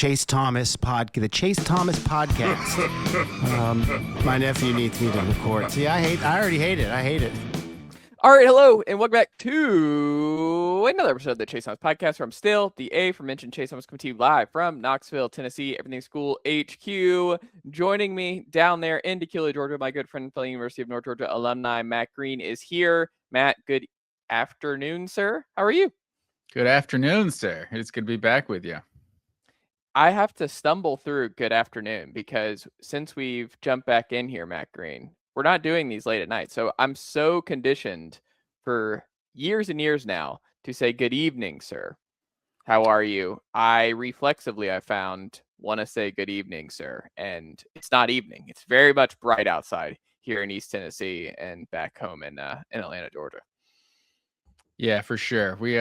Chase Thomas podcast. My nephew needs me to record. See, I already hate it. I hate it. All right, hello, and welcome back to another episode of the Chase Thomas podcast from still the aforementioned Chase Thomas coming to you live from Knoxville, Tennessee, Everything School HQ. Joining me down there in Decatur, Georgia, my good friend from the University of North Georgia alumni, Matt Green, is here. Matt, good afternoon, sir. How are you? Good afternoon, sir. It's good to be back with you. I have to stumble through good afternoon because since we've jumped back in here, Matt Green, we're not doing these late at night. So I'm so conditioned for years and years now to say good evening, sir. How are you? I reflexively, I found, want to say good evening, sir. And it's not evening. It's very much bright outside here in East Tennessee and back home in Atlanta, Georgia. Yeah, for sure. We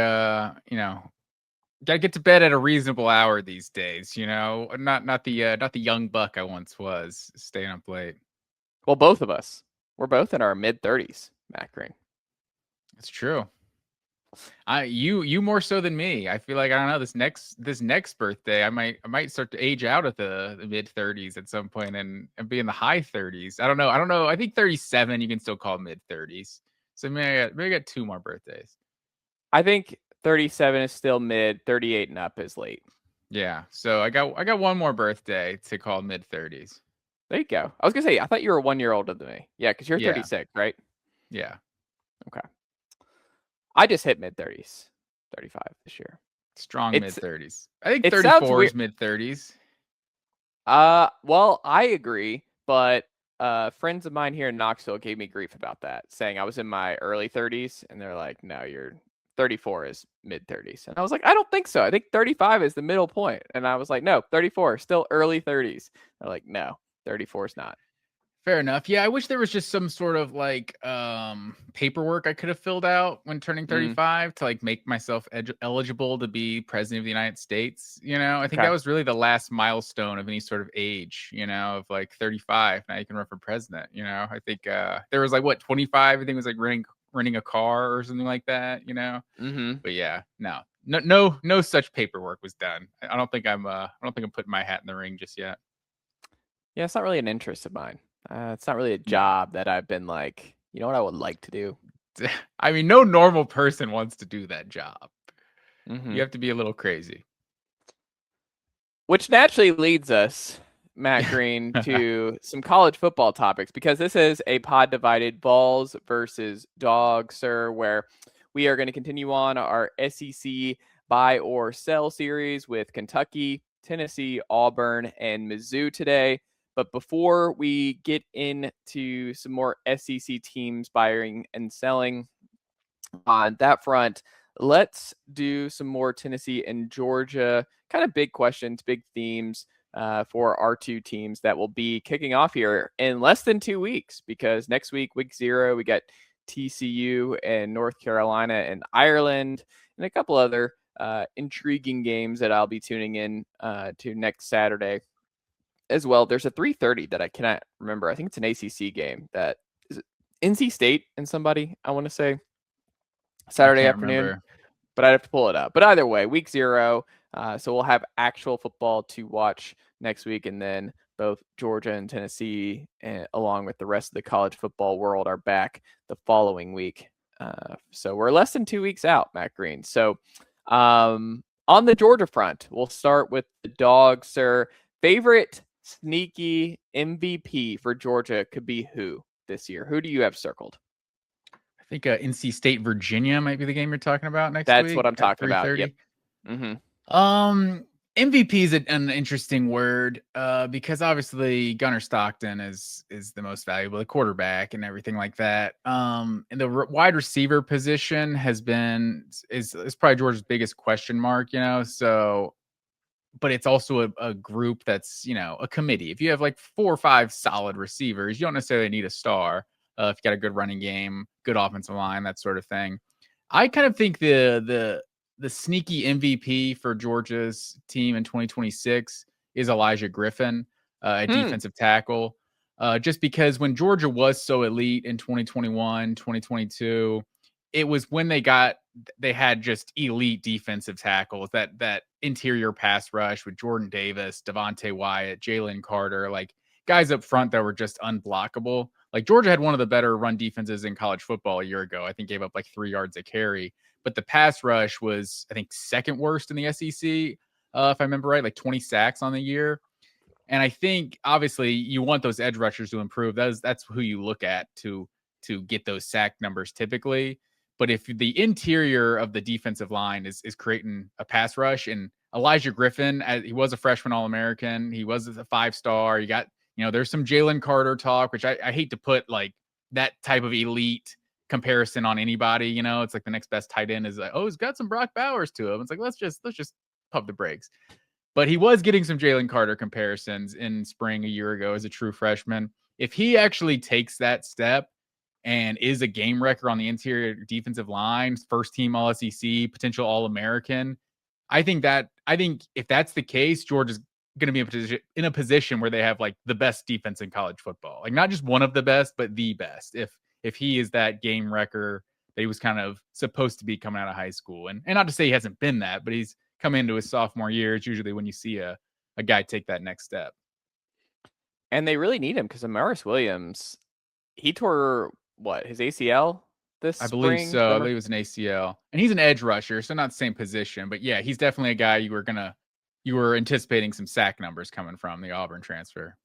gotta get to bed at a reasonable hour these days, not the young buck I once was, staying up late. Well, both of us. We're both in our mid-30s, Matt Green. It's true. You more so than me. I feel like, I don't know, this next birthday, I might start to age out at the mid-30s at some point and be in the high 30s. I don't know. I think 37 you can still call mid-30s. So maybe I got 2 more birthdays. I think 37 is still mid, 38 and up is late. Yeah. So I got 1 more birthday to call mid-30s. There you go. I was going to say, I thought you were 1 year older than me. Yeah, because you're 36, right? Yeah. Okay. I just hit mid-30s, 35 this year. Strong mid-30s. I think 34 is mid-30s. Well, I agree, but friends of mine here in Knoxville gave me grief about that, saying I was in my early 30s, and they're like, no, you're 34 is mid-30s. And I was like, I don't think so. I think 35 is the middle point. And I was like, no, 34, still early 30s. They're like, no, 34 is not. Fair enough. Yeah, I wish there was just some sort of like paperwork I could have filled out when turning 35 to like make myself eligible to be president of the United States. I think that was really the last milestone of any sort of age, of like 35. Now you can run for president. I think there was like 25. I think it was like renting a car or something like that. But yeah, no such paperwork was done. I don't think I'm putting my hat in the ring just yet. Yeah, it's not really an interest of mine. It's not really a job that I've been like, you know what I would like to do? I mean, no normal person wants to do that job. You have to be a little crazy. Which naturally leads us, Matt Green, to some college football topics, because this is a pod divided Vols versus Dogs, sir, where we are going to continue on our SEC buy or sell series with Kentucky, Tennessee, Auburn, and Mizzou today. But before we get into some more SEC teams buying and selling on that front, let's do some more Tennessee and Georgia kind of big questions, big themes for our 2 teams that will be kicking off here in less than 2 weeks, because next week, week 0, we got TCU and North Carolina and Ireland and a couple other intriguing games that I'll be tuning in to next Saturday as well. There's a 3:30 that I cannot remember. I think it's an ACC game that is NC State and somebody, I want to say Saturday afternoon, remember. But I'd have to pull it up. But either way, week 0. So we'll have actual football to watch next week. And then both Georgia and Tennessee, along with the rest of the college football world, are back the following week. So we're less than 2 weeks out, Matt Green. So on the Georgia front, we'll start with the Dogs, sir. Favorite sneaky MVP for Georgia could be who this year? Who do you have circled? I think NC State, Virginia might be the game you're talking about next week. That's what I'm talking about. Yep. MVP is an interesting word because obviously Gunnar Stockton is the most valuable, the quarterback and everything like that. And the wide receiver position is probably Georgia's biggest question mark, so. But it's also a group that's, a committee. If you have like 4 or 5 solid receivers, you don't necessarily need a star. If you got a good running game, good offensive line, that sort of thing. I kind of think the sneaky MVP for Georgia's team in 2026 is Elijah Griffin, a defensive tackle. Just because when Georgia was so elite in 2021, 2022, it was when they had just elite defensive tackles, that interior pass rush with Jordan Davis, Devontae Wyatt, Jalen Carter, like guys up front that were just unblockable. Like Georgia had one of the better run defenses in college football a year ago. I think gave up like 3 yards a carry, but the pass rush was, I think, second worst in the SEC. If I remember right, like 20 sacks on the year. And I think obviously you want those edge rushers to improve. That's who you look at to get those sack numbers typically. But if the interior of the defensive line is creating a pass rush, and Elijah Griffin, he was a freshman All-American, he was a 5-star. You got, there's some Jalen Carter talk, which I hate to put like that type of elite comparison on anybody. It's like the next best tight end is like, oh, he's got some Brock Bowers to him. It's like, let's just pump the brakes. But he was getting some Jalen Carter comparisons in spring a year ago as a true freshman. If he actually takes that step and is a game wrecker on the interior defensive line, first team All SEC, potential All American, I think if that's the case, Georgia's going to be in a position where they have like the best defense in college football, like not just one of the best, but the best. If he is that game wrecker that he was kind of supposed to be coming out of high school, and not to say he hasn't been that, but he's come into his sophomore year. It's usually when you see a guy take that next step. And they really need him because Amaris Williams, he tore his ACL this spring? I believe so. I believe it was an ACL. And he's an edge rusher, so not the same position. But yeah, he's definitely a guy you were anticipating some sack numbers coming from the Auburn transfer.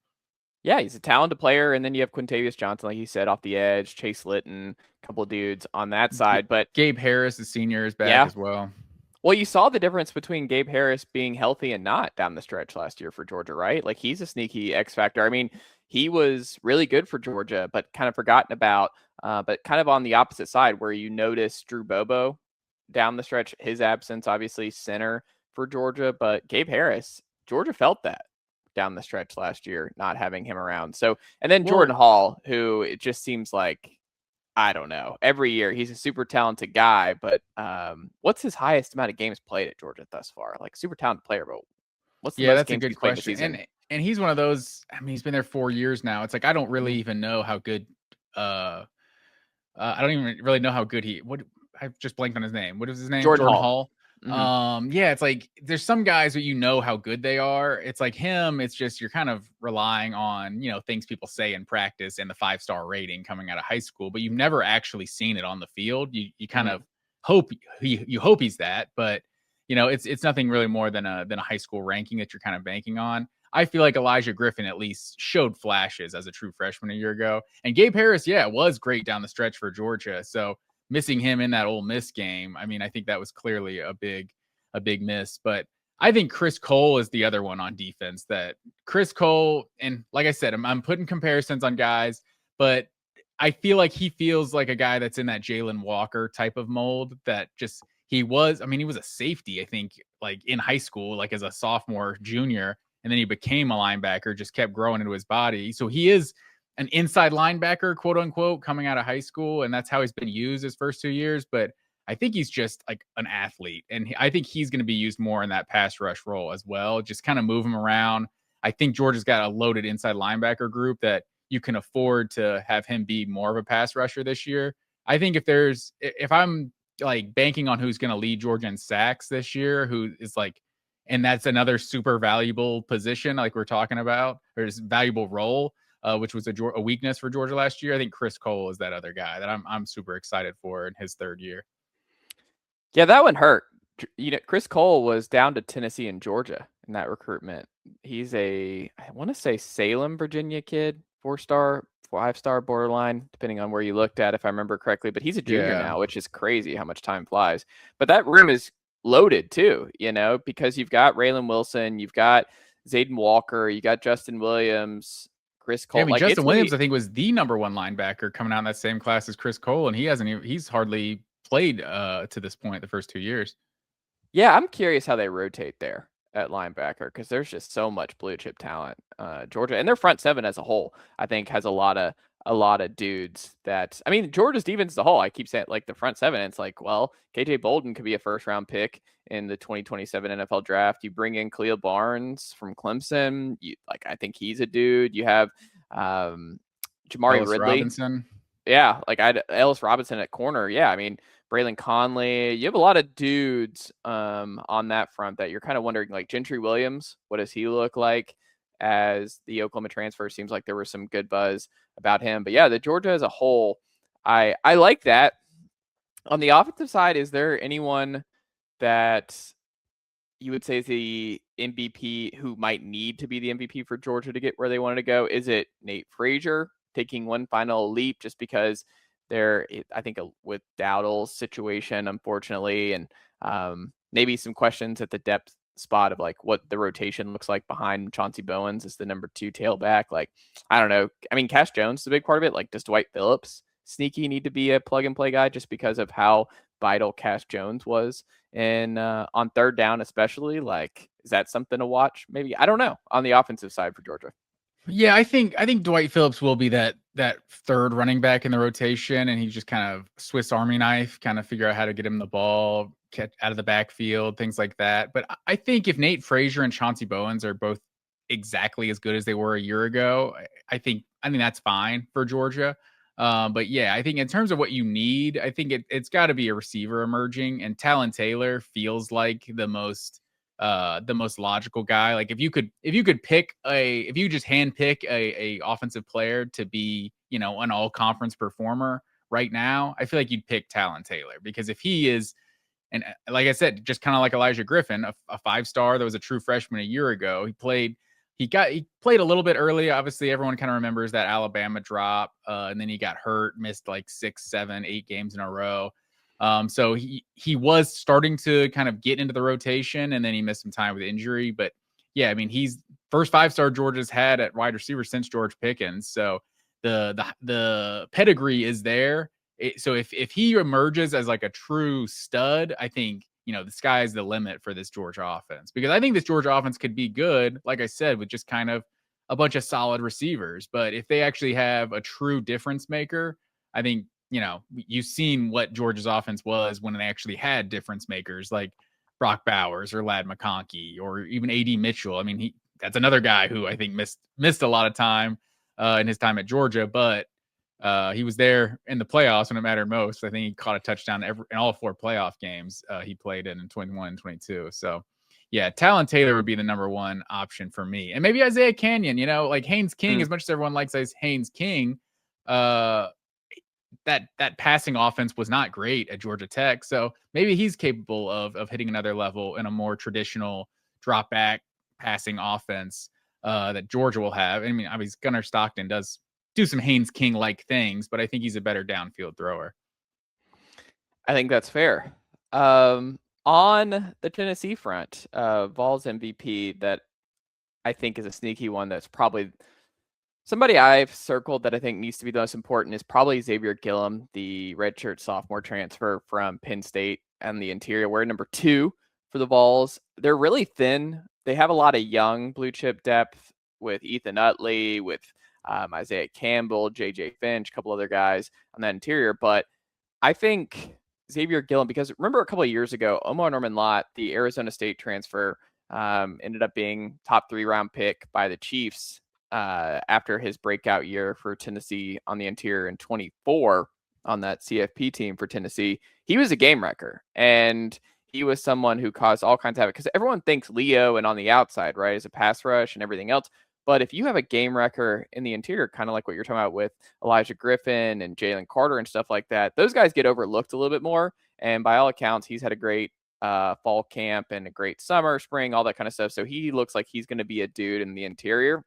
Yeah, he's a talented player. And then you have Quintavious Johnson, like you said, off the edge, Chase Litton, a couple of dudes on that side. But Gabe Harris, the senior, is back as well. Well, you saw the difference between Gabe Harris being healthy and not down the stretch last year for Georgia, right? Like he's a sneaky X factor. I mean, he was really good for Georgia, but kind of forgotten about, but kind of on the opposite side where you notice Drew Bobo down the stretch, his absence, obviously center for Georgia, but Gabe Harris, Georgia felt that down the stretch last year, not having him around. So, and then Jordan Hall, who it just seems like, I don't know. Every year he's a super talented guy, but what's his highest amount of games played at Georgia thus far? Like super talented player, but what's the most that's games a good question. And he's one of those. I mean, he's been there 4 years now. It's like I don't really even know how good. I don't even really know how good I just blanked on his name. What is his name? Jordan Hall. Mm-hmm. It's like there's some guys that how good they are. It's like him. It's just you're kind of relying on things people say in practice and the 5-star rating coming out of high school, but you've never actually seen it on the field. You kind of hope he's that, but it's nothing really more than a high school ranking that you're kind of banking on. I feel like Elijah Griffin at least showed flashes as a true freshman a year ago, and Gabe Harris, was great down the stretch for Georgia. So missing him in that Ole Miss game, I mean, I think that was clearly a big miss. But I think Chris Cole is the other one on defense. That Chris Cole, and like I said, I'm putting comparisons on guys, but I feel like he feels like a guy that's in that Jalen Walker type of mold. That just he was a safety, I think, like in high school, like as a sophomore, junior, and then he became a linebacker, just kept growing into his body. So he is an inside linebacker, quote unquote, coming out of high school. And that's how he's been used his first 2 years. But I think he's just like an athlete. And I think he's going to be used more in that pass rush role as well. Just kind of move him around. I think Georgia's got a loaded inside linebacker group that you can afford to have him be more of a pass rusher this year. I think if I'm like banking on who's going to lead Georgia in sacks this year, who is like, and that's another super valuable position, like we're talking about, or this valuable role, which was a weakness for Georgia last year. I think Chris Cole is that other guy that I'm super excited for in his third year. Yeah, that one hurt. Chris Cole was down to Tennessee and Georgia in that recruitment. He's I want to say Salem, Virginia kid, 4-star, 5-star borderline, depending on where you looked at, if I remember correctly. But he's a junior now, which is crazy how much time flies. But that room is loaded too, because you've got Raylan Wilson, you've got Zayden Walker, you got Justin Williams, Chris Cole. Yeah, Justin Williams, I think, was the number 1 linebacker coming out in that same class as Chris Cole, and he's hardly played to this point the first 2 years. Yeah, I'm curious how they rotate there at linebacker because there's just so much blue chip talent. Georgia and their front seven as a whole, I think, has a lot of dudes that, I mean, Georgia's defense as a whole, I keep saying like the front seven, it's like, well, KJ Bolden could be a first round pick in the 2027 NFL draft. You bring in Khalil Barnes from Clemson. I think he's a dude. You have Jamari Ellis Ridley. Robinson. Yeah, Ellis Robinson at corner. Yeah, I mean, Braylon Conley. You have a lot of dudes on that front that you're kind of wondering, like Gentry Williams, what does he look like as the Oklahoma transfer? Seems like there was some good buzz about him. But yeah, the Georgia as a whole, I like that. On the offensive side, is there anyone that you would say is the MVP who might need to be the MVP for Georgia to get where they wanted to go? Is it Nate Frazier taking one final leap just because I think with Dowdle's situation, unfortunately, and maybe some questions at the depth spot of like what the rotation looks like behind Chauncey Bowens as the number 2 tailback. Like, I don't know. I mean, Cash Jones is a big part of it. Like, does Dwight Phillips sneaky need to be a plug and play guy just because of how vital Cash Jones was and on third down, especially? Like, is that something to watch? Maybe, I don't know, on the offensive side for Georgia. Yeah, I think Dwight Phillips will be that third running back in the rotation, and he just kind of Swiss Army knife, kind of figure out how to get him the ball, catch out of the backfield, things like that. But I think if Nate Frazier and Chauncey Bowens are both exactly as good as they were a year ago, I think that's fine for Georgia. But yeah, I think in terms of what you need, I think it's got to be a receiver emerging, and Talon Taylor feels like the most logical guy. Like if you could just handpick a offensive player to be, an all conference performer right now, I feel like you'd pick Talon Taylor, because if he is, and like I said, just kind of like Elijah Griffin, a 5-star that was a true freshman a year ago, he played a little bit early. Obviously, everyone kind of remembers that Alabama drop, and then he got hurt, missed like 6, 7, 8 games in a row. So he was starting to kind of get into the rotation, and then he missed some time with injury. But yeah, I mean, he's first 5-star Georgia's had at wide receiver since George Pickens. So the pedigree is there. So if he emerges as like a true stud, I think, the sky's the limit for this Georgia offense, because I think this Georgia offense could be good, like I said, with just kind of a bunch of solid receivers. But if they actually have a true difference maker, I think, you've seen what Georgia's offense was when they actually had difference makers like Brock Bowers or Ladd McConkey or even A.D. Mitchell. I mean, that's another guy who I think missed a lot of time in his time at Georgia, but he was there in the playoffs when it mattered most. I think he caught a touchdown in all 4 playoff games he played in 21 and 22. So yeah, Talon Taylor would be the number 1 option for me. And maybe Isaiah Canyon, like Haynes King, as much as everyone likes Haynes King, that passing offense was not great at Georgia Tech. So maybe he's capable of hitting another level in a more traditional drop back passing offense that Georgia will have. I mean, obviously Gunnar Stockton does do some Haynes King like things, but I think he's a better downfield thrower. I think that's fair. On the Tennessee front, Vols MVP that I think is a sneaky one that's probably somebody I've circled that I think needs to be the most important is probably Xavier Gillum, the redshirt sophomore transfer from Penn State and the interior. We're number 2 for the Vols. They're really thin. They have a lot of young blue chip depth with Ethan Utley, with Isaiah Campbell, JJ Finch, a couple other guys on that interior. But I think Xavier Gillum, because remember a couple of years ago, Omar Norman Lott, the Arizona State transfer, ended up being top 3 round pick by the Chiefs after his breakout year for Tennessee on the interior in 24 on that CFP team for Tennessee. He was a game wrecker, and he was someone who caused all kinds of havoc, because everyone thinks Leo and on the outside, right, as a pass rush and everything else. But if you have a game wrecker in the interior, kind of like what you're talking about with Elijah Griffin and Jalen Carter and stuff like that, those guys get overlooked a little bit more. And by all accounts, he's had a great fall camp and a great summer, spring, all that kind of stuff. So he looks like he's going to be a dude in the interior.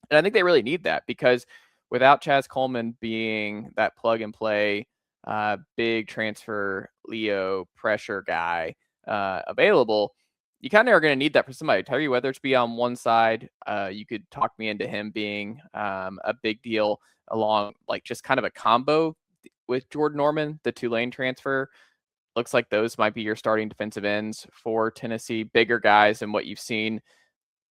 And I think they really need that, because without Chaz Coleman being that plug and play, big transfer Leo pressure guy available, you kind of are going to need that for somebody. Tyree Weathersby on one side, you could talk me into him being a big deal along, like just kind of a combo with Jordan Norman, the Tulane transfer. Looks like those might be your starting defensive ends for Tennessee, bigger guys than what you've seen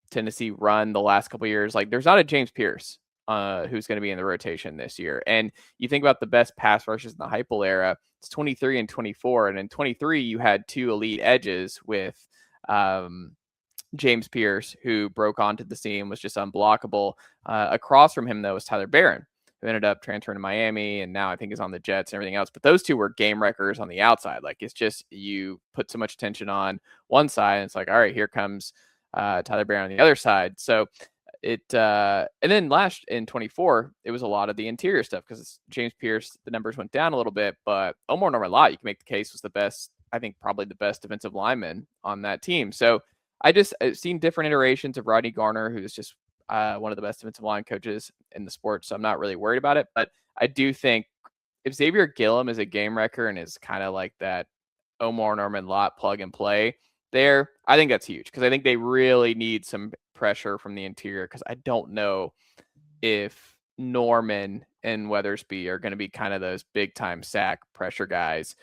Tennessee run the last couple of years. Like, there's not a James Pierce who's going to be in the rotation this year. And you think about the best pass rushes in the Heupel era, it's 23 and 24. And in 23, you had 2 elite edges with James Pierce, who broke onto the scene, was just unblockable. Across from him, though, was Tyler Barron, who ended up transferring to Miami and now I think is on the Jets and everything else. But those two were game wreckers on the outside. Like, it's just you put so much attention on one side, and it's like, all right, here comes Tyler Brown on the other side. So and then last in 24, it was a lot of the interior stuff because James Pierce, the numbers went down a little bit, but Omar Norman-Lott, you can make the case, was the best, I think probably the best defensive lineman on that team. So I've seen different iterations of Rodney Garner, who's just one of the best defensive line coaches in the sport. So I'm not really worried about it, but I do think if Xavier Gillum is a game wrecker and is kind of like that Omar Norman-Lott plug and play there, I think that's huge because I think they really need some pressure from the interior because I don't know if Norman and Weathersby are going to be kind of those big time sack pressure guys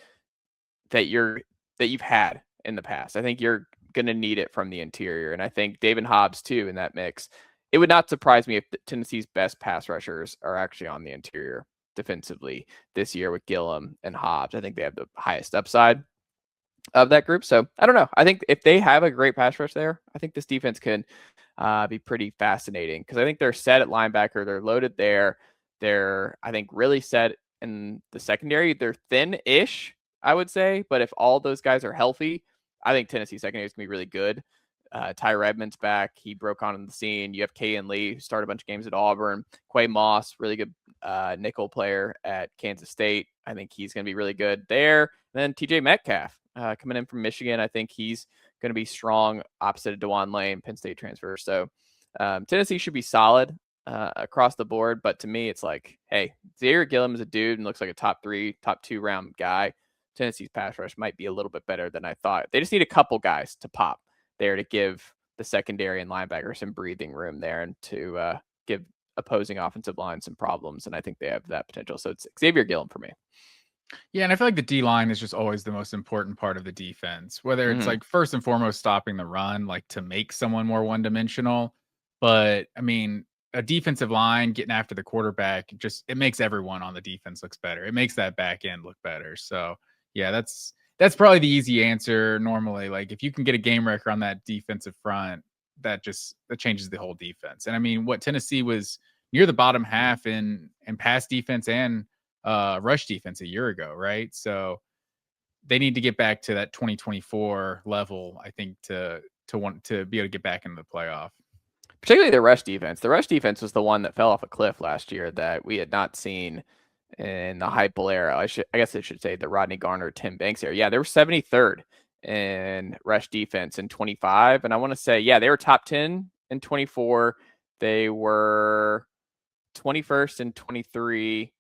that you've had in the past. I think you're going to need it from the interior, and I think David Hobbs too in that mix. It would not surprise me if Tennessee's best pass rushers are actually on the interior defensively this year with Gillum and Hobbs. I think they have the highest upside of that group. So I don't know. I think if they have a great pass rush there, I think this defense can be pretty fascinating because I think they're set at linebacker. They're loaded there. They're, I think, really set in the secondary. They're thin-ish, I would say. But if all those guys are healthy, I think Tennessee secondary is going to be really good. Ty Redmond's back. He broke on the scene. You have Kayan Lee, who started a bunch of games at Auburn. Quay Moss, really good nickel player at Kansas State. I think he's going to be really good there. And then TJ Metcalf coming in from Michigan. I think he's going to be strong opposite of DeJuan Lane, Penn State transfer. So Tennessee should be solid across the board. But to me, it's like, hey, Xavier Gillum is a dude and looks like a top 3, top 2 round guy. Tennessee's pass rush might be a little bit better than I thought. They just need a couple guys to pop there to give the secondary and linebacker some breathing room there and to give opposing offensive line some problems. And I think they have that potential. So it's Xavier Gillum for me. Yeah, and I feel like the D-line is just always the most important part of the defense, whether it's like first and foremost stopping the run, like to make someone more one-dimensional. But I mean, a defensive line getting after the quarterback, it makes everyone on the defense looks better. It makes that back end look better. So yeah, that's probably the easy answer normally. Like if you can get a game wrecker on that defensive front, that changes the whole defense. And I mean, what Tennessee was near the bottom half in pass defense and rush defense a year ago, right? So they need to get back to that 2024 level, I think, to want to be able to get back into the playoff. Particularly the rush defense. The rush defense was the one that fell off a cliff last year that we had not seen in the Heupel era. I guess I should say the Rodney Garner, Tim Banks era. Yeah, they were 73rd in rush defense in 25. And I want to say, yeah, they were top 10 in 24. They were 21st in 23.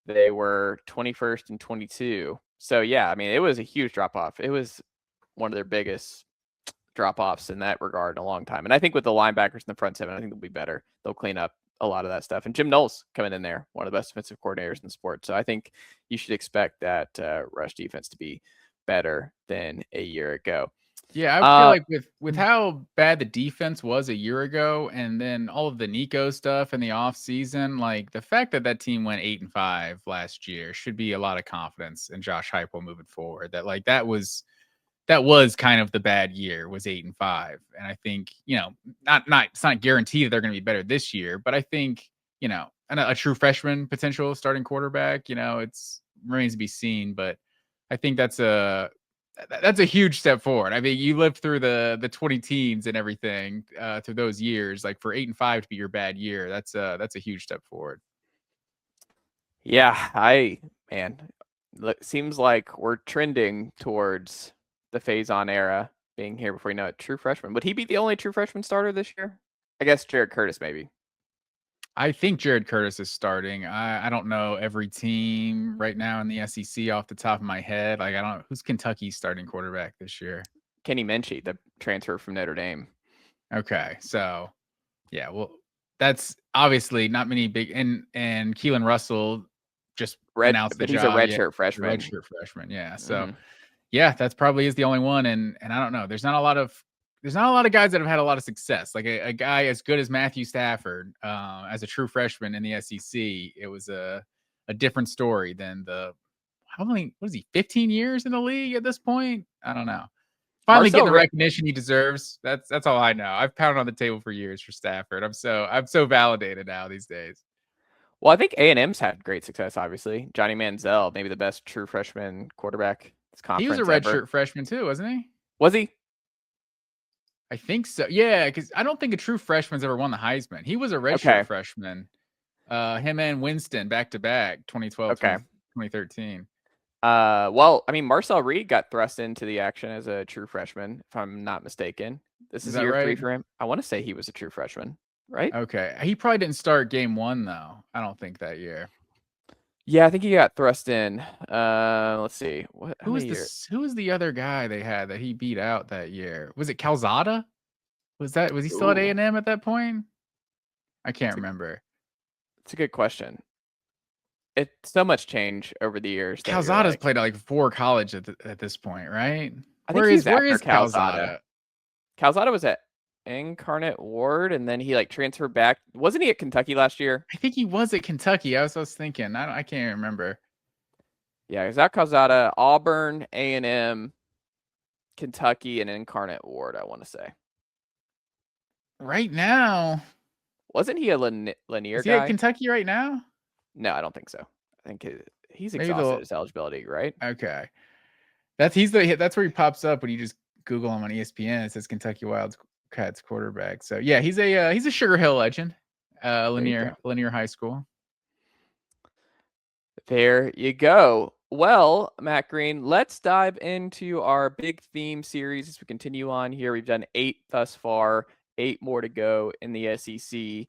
They were 21st in 22. So, yeah, I mean, it was a huge drop-off. It was one of their biggest drop-offs in that regard in a long time. And I think with the linebackers in the front seven, I think they'll be better. They'll clean up a lot of that stuff. And Jim Knowles coming in there, one of the best defensive coordinators in the sport. So I think you should expect that rush defense to be better than a year ago. Yeah, I feel like with how bad the defense was a year ago, and then all of the Nico stuff in the offseason, like the fact that team went 8-5 last year should be a lot of confidence in Josh Heupel moving forward. That like that was kind of the bad year, was 8-5, and I think it's not guaranteed that they're going to be better this year, but I think and a true freshman potential starting quarterback, it's remains to be seen, but I think that's a huge step forward. I mean, you lived through the 20 teams and everything through those years. Like for 8-5 to be your bad year, that's a huge step forward. Yeah, seems like we're trending towards the Faison era being here before you know it. True freshman. Would he be the only true freshman starter this year? I guess Jared Curtis maybe. I think Jared Curtis is starting. I don't know every team right now in the SEC off the top of my head. Like I don't know who's Kentucky's starting quarterback this year. Kenny Minchie, the transfer from Notre Dame. Okay, so yeah, well, that's obviously not many big and Keelan Russell just announced the he's job. A redshirt freshman. Redshirt freshman, yeah. So yeah, that's probably is the only one. And I don't know. There's not a lot of guys that have had a lot of success. Like a guy as good as Matthew Stafford as a true freshman in the SEC. It was a different story than what is he, 15 years in the league at this point? I don't know. Finally getting the recognition he deserves. That's all I know. I've pounded on the table for years for Stafford. I'm so validated now these days. Well, I think A&M's had great success, obviously. Johnny Manziel, maybe the best true freshman quarterback this He was a conference ever. redshirt freshman too, wasn't he? Was he? I think so. Yeah, because I don't think a true freshman's ever won the Heisman. He was a redshirt Okay. freshman. Him and Winston back to back, 2012, Okay. 2013. Well, I mean, Marcel Reed got thrust into the action as a true freshman, if I'm not mistaken. This is that year 3 right? for him. I want to say he was a true freshman, right? Okay. He probably didn't start game 1 though. I don't think that year. Yeah, I think he got thrust in. Let's see. How many years? Who was the other guy they had that he beat out that year? Was it Calzada? Was he still at Ooh, A&M at that point? I can't it's a, remember. it's a good question. It's so much change over the years that you're Calzada's like, played at like 4 college at this point, right? I think Where he's is after Calzada. Calzada? Calzada was at Incarnate Ward, and then he like transferred back. Wasn't he at Kentucky last year? I think he was at Kentucky. I was thinking. I can't remember. Yeah, Zach Calzada, Auburn, A&M, Kentucky, and Incarnate Ward, I want to say. Right now, Wasn't he a Lanier is he guy? at Kentucky right now? No, I don't think so. I think he's Maybe exhausted his eligibility, right? Okay. That's where he pops up when you just Google him on ESPN. It says Kentucky Wildcats quarterback. So yeah, he's a Sugar Hill legend. Lanier High School. There you go. Well, Matt Green, let's dive into our big theme series as we continue on here. We've done 8 thus far, 8 more to go in the SEC.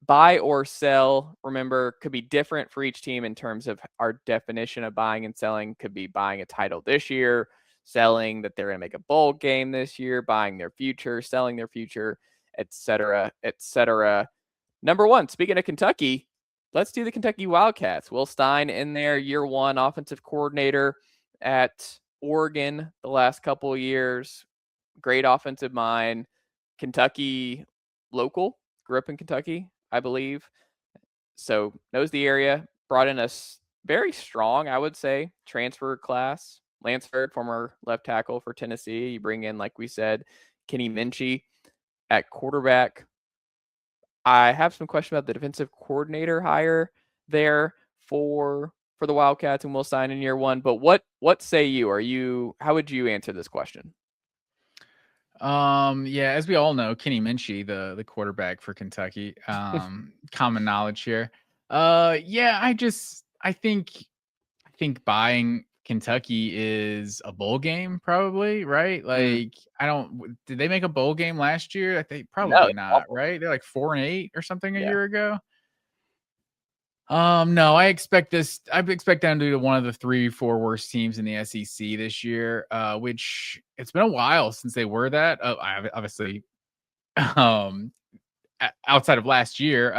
Buy or sell, remember, could be different for each team in terms of our definition of buying and selling. Could be buying a title this year, selling that they're going to make a bowl game this year, buying their future, selling their future, etc., etc. Number 1, speaking of Kentucky, let's do the Kentucky Wildcats. Will Stein in there, year 1 offensive coordinator at Oregon the last couple of years. Great offensive mind. Kentucky local, grew up in Kentucky, I believe. So knows the area, brought in a very strong, I would say, transfer class. Lansford, former left tackle for Tennessee. You bring in, like we said, Kenny Minchie at quarterback. I have some question about the defensive coordinator hire there for the Wildcats, and we'll sign in year 1. But what say you? How would you answer this question? Yeah, as we all know, Kenny Minchie, the quarterback for Kentucky. Common knowledge here. Yeah, I think buying Kentucky is a bowl game, probably, right? Like, did they make a bowl game last year? I think probably not, right? They're like 4-8 or something a year ago. No, I expect them to be one of the 3-4 worst teams in the SEC this year, which it's been a while since they were that. Obviously, outside of last year,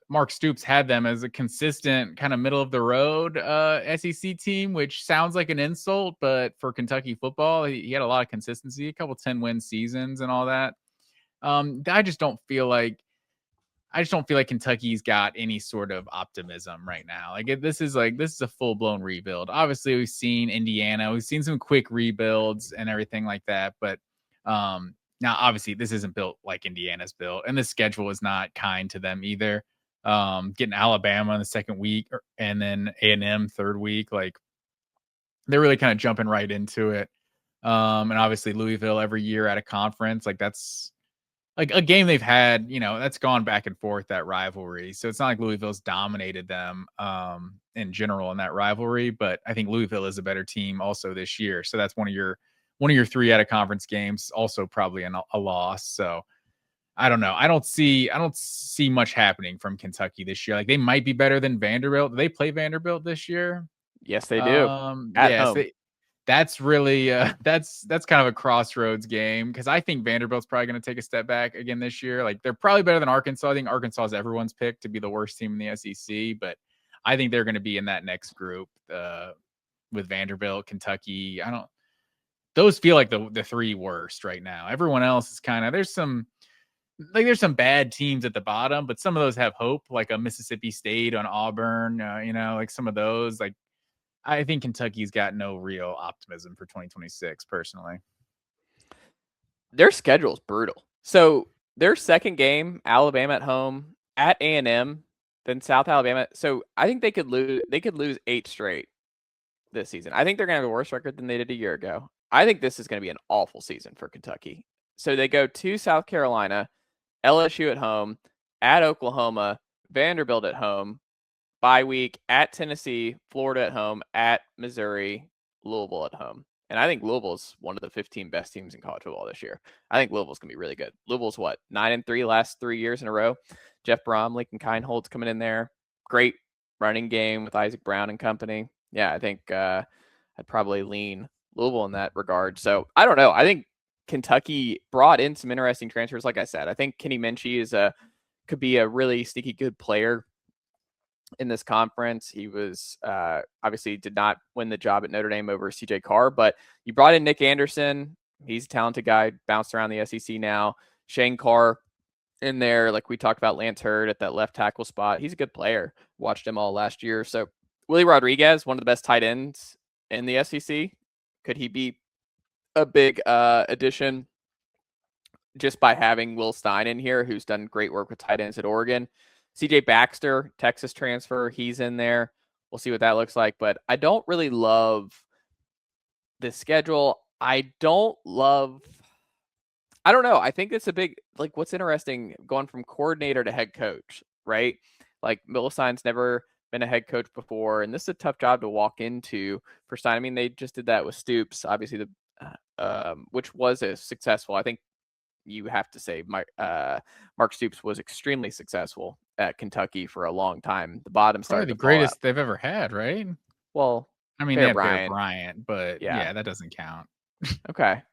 Mark Stoops had them as a consistent kind of middle of the road SEC team, which sounds like an insult, but for Kentucky football, he had a lot of consistency, a couple 10-win seasons and all that. I just don't feel like Kentucky's got any sort of optimism right now. This is a full-blown rebuild. Obviously, we've seen Indiana, we've seen some quick rebuilds and everything like that, but now obviously this isn't built like Indiana's built, and the schedule is not kind to them either. Getting Alabama in the second week and then A&M third week, like they're really kind of jumping right into it. And obviously Louisville every year at a conference, like that's like a game they've had, that's gone back and forth, that rivalry. So it's not like Louisville's dominated them in general in that rivalry, but I think Louisville is a better team also this year. So that's one of your 3 out of conference games, also probably a loss. So I don't know. I don't see much happening from Kentucky this year. Like, they might be better than Vanderbilt. Do they play Vanderbilt this year? Yes, they do. At home. That's really that's kind of a crossroads game, because I think Vanderbilt's probably going to take a step back again this year. Like, they're probably better than Arkansas. I think Arkansas is everyone's pick to be the worst team in the SEC, but I think they're going to be in that next group with Vanderbilt, Kentucky. Those feel like the 3 worst right now. Everyone else is kind of, there's some bad teams at the bottom, but some of those have hope, like a Mississippi State on Auburn, like some of those. Like, I think Kentucky's got no real optimism for 2026, personally. Their schedule's brutal. So their second game, Alabama at home, at A&M, Then South Alabama. So I think they could lose. They could lose 8 straight this season. I think they're going to have a worse record than they did a year ago. I think this is going to be an awful season for Kentucky. So they go to South Carolina, LSU at home, at Oklahoma, Vanderbilt at home, bye week at Tennessee, Florida at home, at Missouri, Louisville at home. And I think Louisville's one of the 15 best teams in college football this year. I think Louisville's going to be really good. Louisville's 9-3 last 3 years in a row. Jeff Bromley and Kindhold's coming in there. Great running game with Isaac Brown and company. Yeah, I think I'd probably lean Louisville in that regard. So I don't know. I think Kentucky brought in some interesting transfers. Like I said, I think Kenny Minchie could be a really sneaky good player in this conference. He was obviously did not win the job at Notre Dame over CJ Carr, but you brought in Nick Anderson. He's a talented guy, bounced around the SEC now. Shane Carr in there, like we talked about Lance Hurd at that left tackle spot. He's a good player. Watched him all last year. So Willie Rodriguez, one of the best tight ends in the SEC. Could he be a big addition just by having Will Stein in here, who's done great work with tight ends at Oregon? CJ Baxter, Texas transfer, he's in there. We'll see what that looks like. But I don't really love the schedule. I don't know. I think it's a big, like, what's interesting going from coordinator to head coach, right? Like, Milstein's never been a head coach before, and this is a tough job to walk into for Stein. I mean, they just did that with Stoops, obviously, which was a successful. I think you have to say Mark Stoops was extremely successful at Kentucky for a long time. The bottom started Probably the to fall greatest out. they've ever had, right? Well, I mean, Bear they had Bryant. Bear Bryant, but Yeah. yeah, that doesn't count. Okay.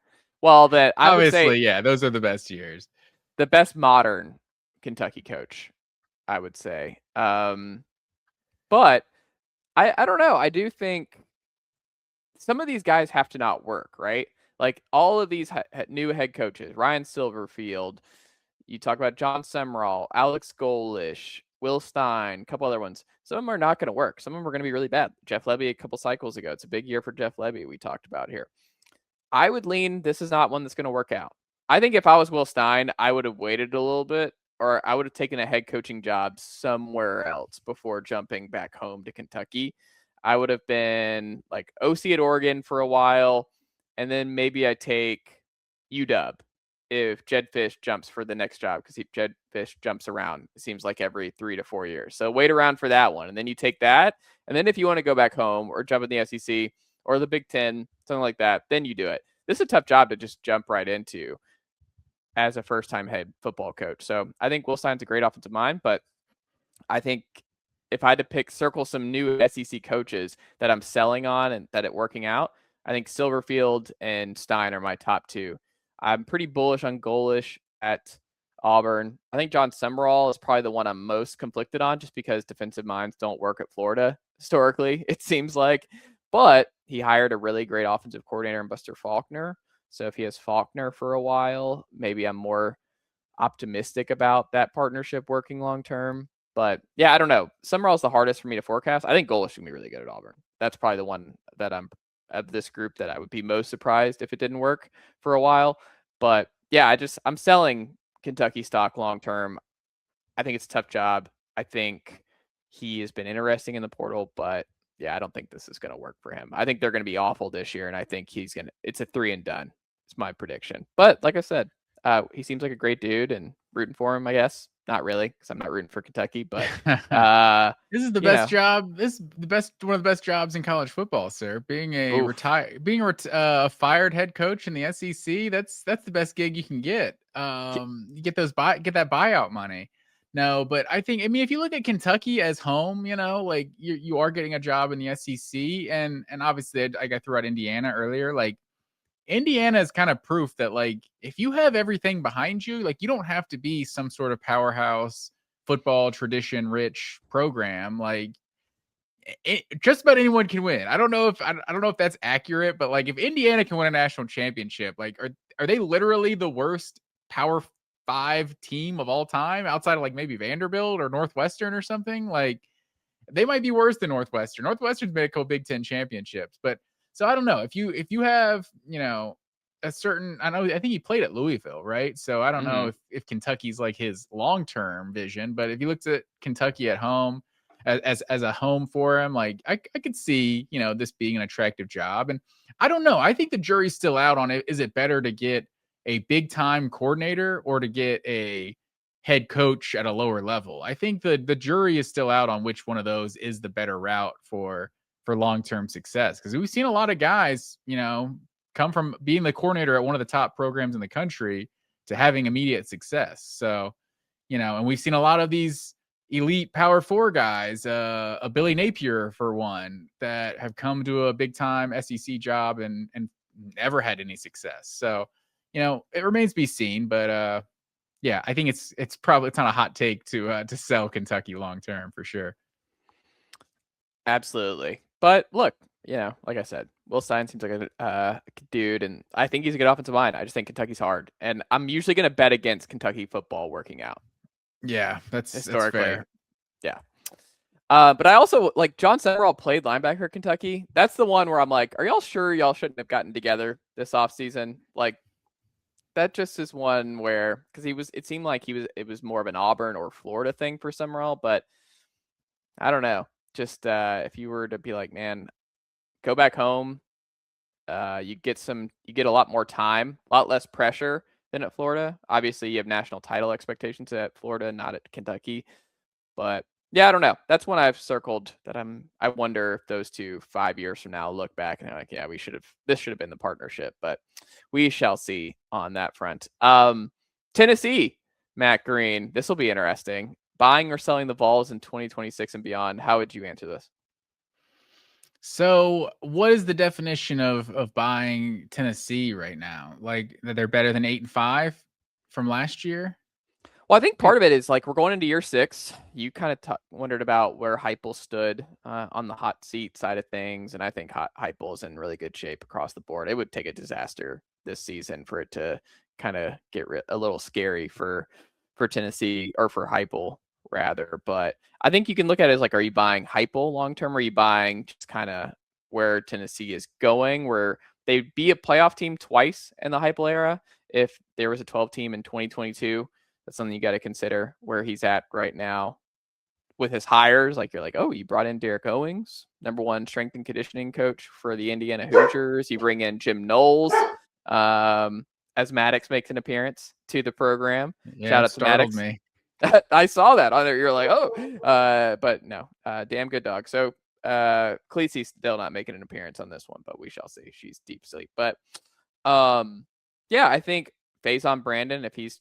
Well, that I would Obviously, say yeah, those are the best years. the best modern Kentucky coach, I would say. But I don't know. I do think some of these guys have to not work, right? Like all of these new head coaches, Ryan Silverfield, you talk about John Semrall, Alex Golish, Will Stein, a couple other ones. Some of them are not going to work. Some of them are going to be really bad. Jeff Lebby a couple cycles ago. It's a big year for Jeff Lebby we talked about here. I would lean this is not one that's going to work out. I think if I was Will Stein, I would have waited a little bit, or I would have taken a head coaching job somewhere else before jumping back home to Kentucky. I would have been like OC at Oregon for a while, and then maybe I take UW if Jed Fish jumps for the next job, because Jed Fish jumps around, it seems like every 3 to 4 years. So wait around for that one, and then you take that. And then if you want to go back home or jump in the SEC or the Big Ten, something like that, then you do it. This is a tough job to just jump right into as a first-time head football coach. So I think Will Stein's a great offensive mind, but I think if I had to circle some new SEC coaches that I'm selling on and that it working out, I think Silverfield and Stein are my top two. I'm pretty bullish on Golish at Auburn. I think John Semrall is probably the one I'm most conflicted on, just because defensive minds don't work at Florida historically, it seems like. But he hired a really great offensive coordinator in Buster Faulkner. So if he has Faulkner for a while, maybe I'm more optimistic about that partnership working long term. But yeah, I don't know. Summerall is the hardest for me to forecast. I think Golish can be really good at Auburn. That's probably the one that I'm of this group that I would be most surprised if it didn't work for a while. But yeah, I'm selling Kentucky stock long term. I think it's a tough job. I think he has been interesting in the portal, but yeah, I don't think this is going to work for him. I think they're going to be awful this year, and I think it's a 3 and done. It's my prediction. But like I said, he seems like a great dude, and rooting for him, I guess. Not really, because I'm not rooting for Kentucky, but this is the best job. This is one of the best jobs in college football, sir. Being a fired head coach in the SEC, that's the best gig you can get. You get that buyout money. No, but I mean, if you look at Kentucky as home, like you are getting a job in the SEC, and obviously I threw out Indiana earlier, like. Indiana is kind of proof that, like, if you have everything behind you, like, you don't have to be some sort of powerhouse football tradition rich program. Like, just about anyone can win. I don't know if that's accurate, but like, if Indiana can win a national championship, like, are they literally the worst Power 5 team of all time outside of like maybe Vanderbilt or Northwestern or something? Like, they might be worse than Northwestern. Northwestern's made a couple Big Ten championships, but. So I don't know if you have, a certain, I think he played at Louisville, right? So I don't know if Kentucky's like his long-term vision, but if he looks at Kentucky at home as a home for him, like I could see, this being an attractive job. And I don't know. I think the jury's still out on it. Is it better to get a big time coordinator or to get a head coach at a lower level? I think the jury is still out on which one of those is the better route for long-term success. Because we've seen a lot of guys, come from being the coordinator at one of the top programs in the country to having immediate success. So, and we've seen a lot of these elite Power 4 guys, a Billy Napier for one, that have come to a big time SEC job and never had any success. So, it remains to be seen, but yeah, I think it's not a hot take to sell Kentucky long term for sure. Absolutely. But look, like I said, Will Stein seems like a dude, and I think he's a good offensive mind. I just think Kentucky's hard, and I'm usually going to bet against Kentucky football working out. Yeah, that's historically. That's fair. Yeah. But I also like John Summerall played linebacker at Kentucky. That's the one where I'm like, are y'all sure y'all shouldn't have gotten together this offseason? Like, that just is one where, because it seemed like it was more of an Auburn or Florida thing for Summerall, but I don't know. Just if you were to be like, man, go back home, you get a lot more time, a lot less pressure than at Florida. Obviously, you have national title expectations at Florida, not at Kentucky. But yeah, I don't know. That's one I've circled that I wonder if those two 5 years from now look back and they're like, yeah, this should have been the partnership, but we shall see on that front. Tennessee, Matt Green, this will be interesting. Buying or selling the Vols in 2026 and beyond. How would you answer this? So what is the definition of buying Tennessee right now? Like that they're better than 8-5 from last year? Well, I think part of it is like we're going into year 6. You kind of wondered about where Heupel stood on the hot seat side of things, and I think Heupel is in really good shape across the board. It would take a disaster this season for it to kind of get a little scary for Tennessee, or for Heupel rather. But I think you can look at it as like, are you buying Heupel long term, or are you buying just kind of where Tennessee is going, where they'd be a playoff team twice in the Heupel era if there was a 12 team in 2022. That's something you got to consider where he's at right now with his hires. Like, you're like, oh, you brought in Derek Owings, #1 strength and conditioning coach for the Indiana Hoosiers. You bring in Jim Knowles, as Maddox makes an appearance to the program. Yeah, shout out to Maddox. Me. I saw that on there. You're like, oh, but no, damn good dog. So Khaleesi's still not making an appearance on this one, but we shall see. She's deep sleep. But yeah, I think Faison Brandon, if he's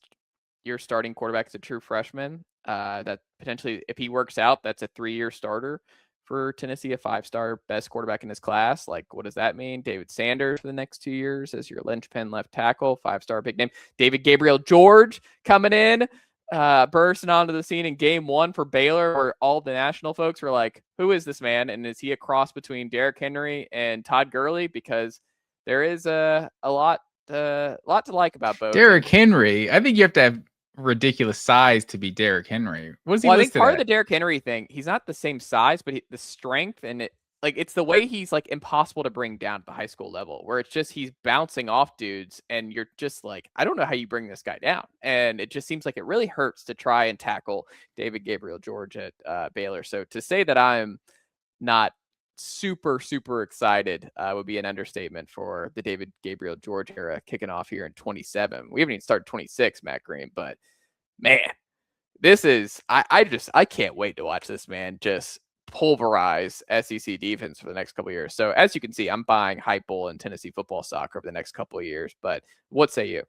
your starting quarterback as a true freshman, that potentially, if he works out, that's a 3-year starter for Tennessee, a 5-star best quarterback in his class. Like, what does that mean? David Sanders for the next 2 years as your linchpin left tackle, 5-star big name. David Gabriel George coming in, bursting onto the scene in game 1 for Baylor, where all the national folks were like, who is this man? And is he a cross between Derrick Henry and Todd Gurley? Because there is a lot to like about both. Derrick Henry, I think you have to have ridiculous size to be Derrick Henry. What's he? Well, I think part of the Derrick Henry thing, he's not the same size, but the strength and it's the way he's like impossible to bring down at the high school level, where it's just he's bouncing off dudes, and you're just like, I don't know how you bring this guy down, and it just seems like it really hurts to try and tackle David Gabriel George at Baylor. So to say that I'm not super excited would be an understatement for the David Gabriel George era kicking off here in 27. We haven't even started 26, Matt Green, but man, this is I can't wait to watch this man just pulverize SEC defense for the next couple of years. So as you can see, I'm buying Heupel and Tennessee football stock over the next couple of years. But what say you?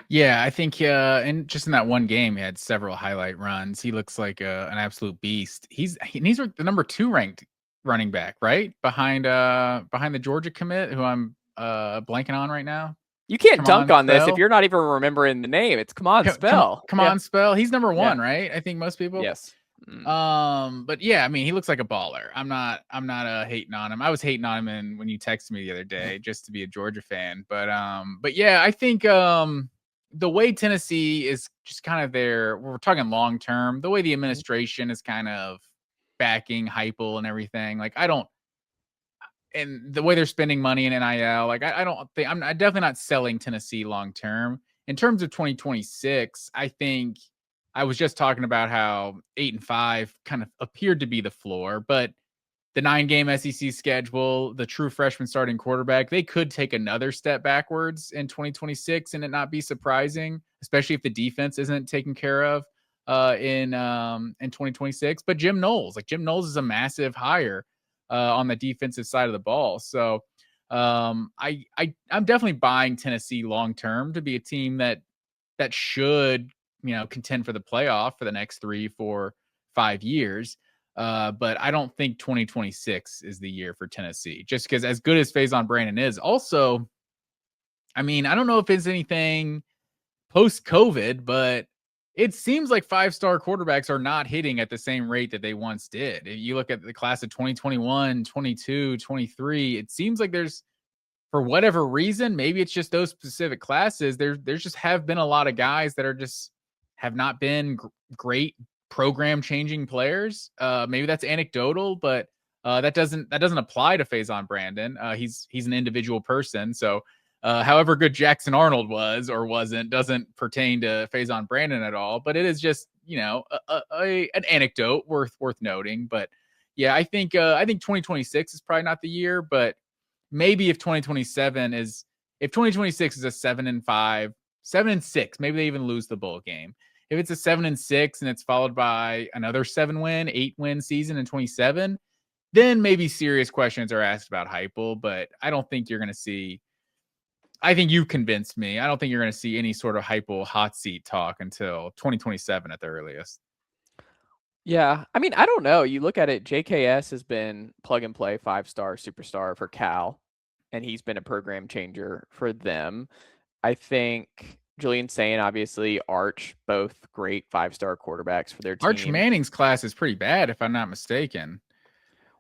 Yeah, I think and just in that one game, he had several highlight runs. He looks like an absolute beast. He's the #2 ranked running back, right? Behind the Georgia commit, who I'm blanking on right now. You can't dunk on this if you're not even remembering the name. It's come on, Spell. Come on, Spell. He's #1, right? I think most people. Yes. But yeah, I mean, he looks like a baller. I'm not hating on him. I was hating on him when you texted me the other day just to be a Georgia fan. But yeah, I think the way Tennessee is just kind of we're talking long term, the way the administration is kind of backing Heupel and everything. Like, and the way they're spending money in NIL, like I don't think I'm definitely not selling Tennessee long term. In terms of 2026, I think I was just talking about how 8-5 kind of appeared to be the floor, but the 9-game SEC schedule, the true freshman starting quarterback, they could take another step backwards in 2026 and it not be surprising, especially if the defense isn't taken care of in 2026. But Jim Knowles is a massive hire on the defensive side of the ball. So I'm definitely buying Tennessee long term to be a team that should, contend for the playoff for the next 3, 4, 5 years. But I don't think 2026 is the year for Tennessee, just because as good as Faison Brandon is. Also, I mean, I don't know if it's anything post-COVID, but it seems like 5-star quarterbacks are not hitting at the same rate that they once did. If you look at the class of 2021, 22, 23, it seems like there's, for whatever reason, maybe it's just those specific classes, there's just have been a lot of guys that are just have not been great program changing players. Maybe that's anecdotal, but that doesn't apply to Faison Brandon. He's an individual person. So however good Jackson Arnold was or wasn't doesn't pertain to Faison Brandon at all. But it is just, an anecdote worth noting. But yeah, I think 2026 is probably not the year, but maybe if 2026 is a 7-5, 7-6, maybe they even lose the bowl game. If it's a 7-6 and it's followed by another 8-win season in 27, then maybe serious questions are asked about Heupel. But I don't think you're going to see. I think you convinced me. I don't think you're going to see any sort of Heupel hot seat talk until 2027 at the earliest. Yeah, I mean, I don't know. You look at it, JKS has been plug and play 5-star superstar for Cal, and he's been a program changer for them. I think Julian Saint, obviously, Arch, both great 5-star quarterbacks for their team. Arch Manning's class is pretty bad, if I'm not mistaken.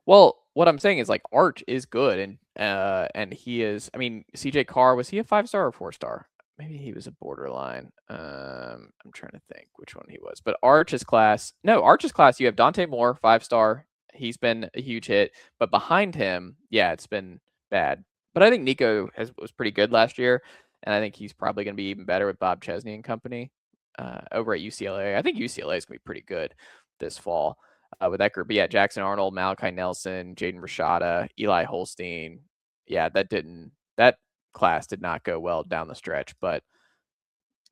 Well, what I'm saying is, like, Arch is good, and he is. I mean, CJ Carr, was he a 5-star or 4-star? Maybe he was a borderline. I'm trying to think which one he was. But Arch's class, you have Dante Moore, 5-star. He's been a huge hit. But behind him, yeah, it's been bad. But I think Nico was pretty good last year. And I think he's probably going to be even better with Bob Chesney and company over at UCLA. I think UCLA is going to be pretty good this fall with that group. But yeah, Jackson Arnold, Malachi Nelson, Jaden Rashada, Eli Holstein. Yeah, that class did not go well down the stretch, but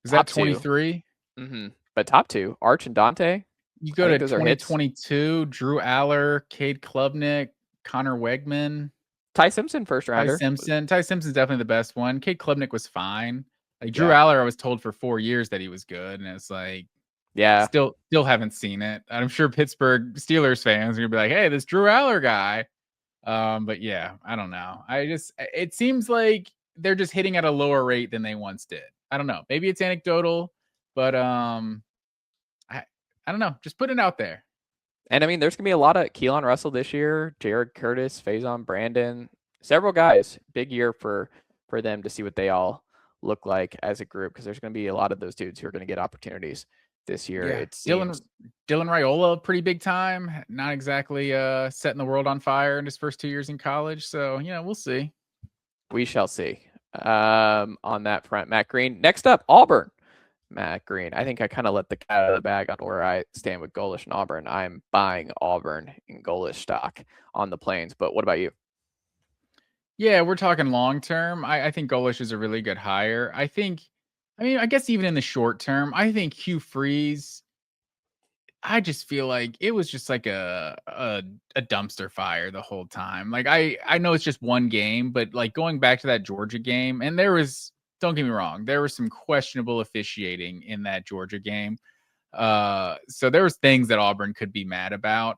is that 23? Mm-hmm. But top 2, Arch and Dante. You go to 2022, Drew Aller, Cade Klubnik, Connor Wegman, Ty Simpson, first rounder. Ty Simpson's definitely the best one. Cade Klubnik was fine. Like Drew Aller, I was told for 4 years that he was good, and it's like, yeah, still haven't seen it. I'm sure Pittsburgh Steelers fans are gonna be like, hey, this Drew Aller guy. But yeah, I don't know. It seems like they're just hitting at a lower rate than they once did. I don't know. Maybe it's anecdotal, but I don't know. Just put it out there. And I mean, there's gonna be a lot of Keelan Russell this year, Jared Curtis, Faison Brandon, several guys. Big year for them to see what they all look like as a group, because there's gonna be a lot of those dudes who are gonna get opportunities this year. Yeah. It seems. Dylan Raiola, pretty big time. Not exactly setting the world on fire in his first 2 years in college. So we'll see. We shall see. On that front, Matt Green. Next up, Auburn. Matt Green. I think I kind of let the cat out of the bag on where I stand with Golesh and Auburn. I'm buying Auburn in Golesh stock on the Plains. But what about you? Yeah, we're talking long term. I think Golesh is a really good hire. I guess even in the short term, I think Hugh Freeze, I just feel like it was just like a dumpster fire the whole time. Like I know it's just one game, but like going back to that Georgia game, and don't get me wrong, there was some questionable officiating in that Georgia game. So there was things that Auburn could be mad about.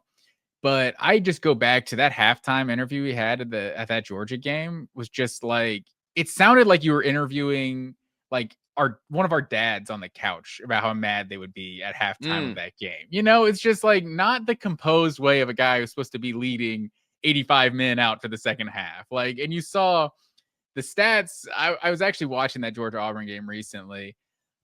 But I just go back to that halftime interview we had at that Georgia game was just like, it sounded like you were interviewing like one of our dads on the couch about how mad they would be at halftime of that game. It's just like not the composed way of a guy who's supposed to be leading 85 men out for the second half. Like, and you saw the stats. I was actually watching that Georgia Auburn game recently.